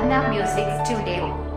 Archana Music Studio.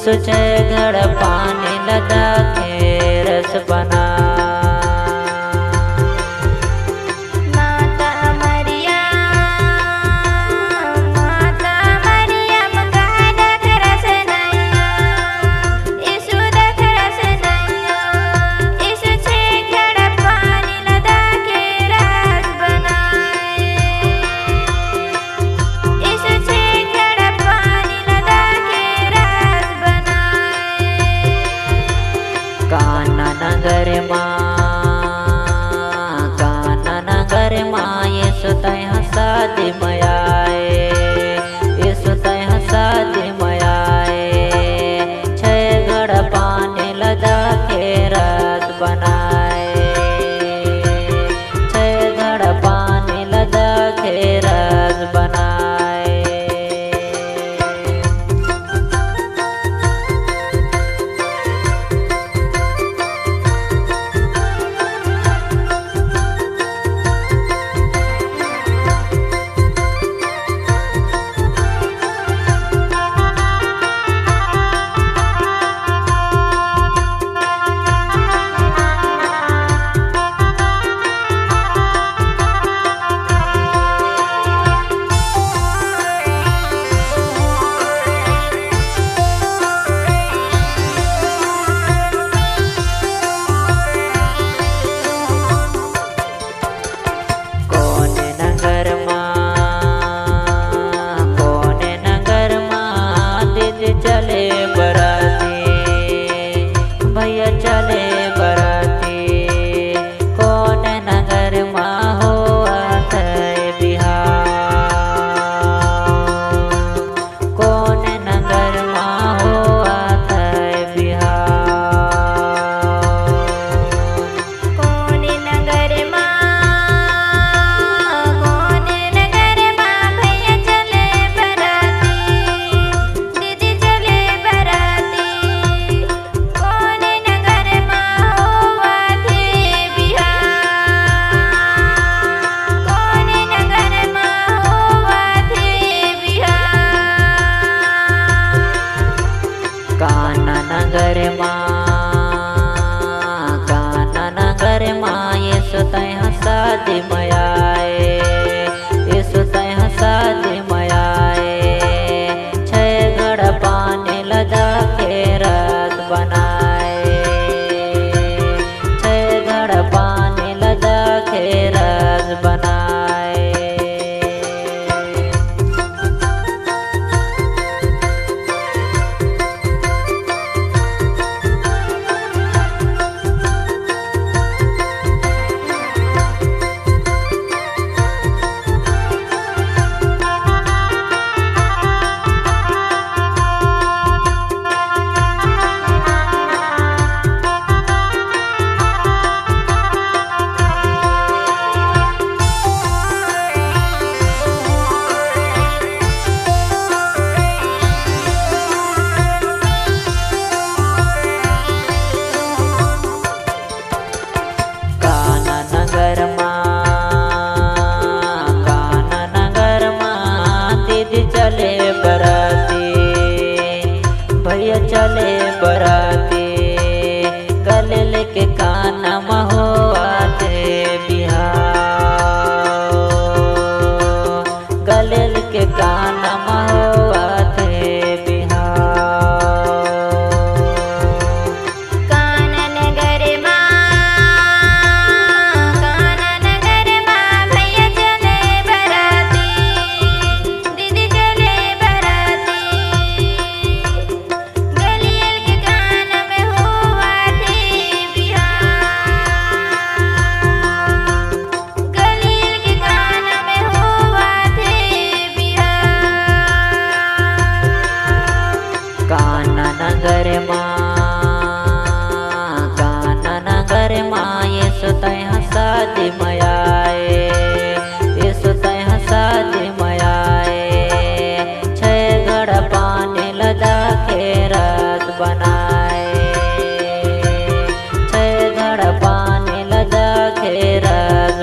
सोचे घड़ पानी लगा के रस बना शादी में आए, यीशु तैहा शादी में आए। छह घड़ा पानी लदा के रस बनाए, छह घड़ा पानी लदा के रस बनाए। चले बराती, कौन नगर माँ हो आते बिहार, कौन नगर माँ हो आते बिहार। कौन नगर माँ भैया चले बराती, दीदी चले बराती। कौन नगर माँ हो आते बिहार, कौन नगर माँ हो आते बिहार। कान्हा नगर माँ यीशु तैहा शादी में आए, यीशु तैहा शादी में आए। छह घड़ा पानी लदा के रस बनाए, छह घड़ा पानी लदा के रस बनाए। चले बराती, भैया चले बराती। गले लेके कान्हा माँ हो आते बिहार, गले लेके कान्हा माँ हो आते बिहार। कान्हा नगर माँ भैया चले बराती, दीदी चले बराती। गलियल के कान्हा में हो आते बिहार, गलियल के कान्हा में हो आते बिहार। कान्हा नगर माँ यीशु तैहा शादी में आए, यीशु तैहा शादी में आए। छह घड़ा पानी लदा के रस बनाए, छह घड़ा पानी लदा के रस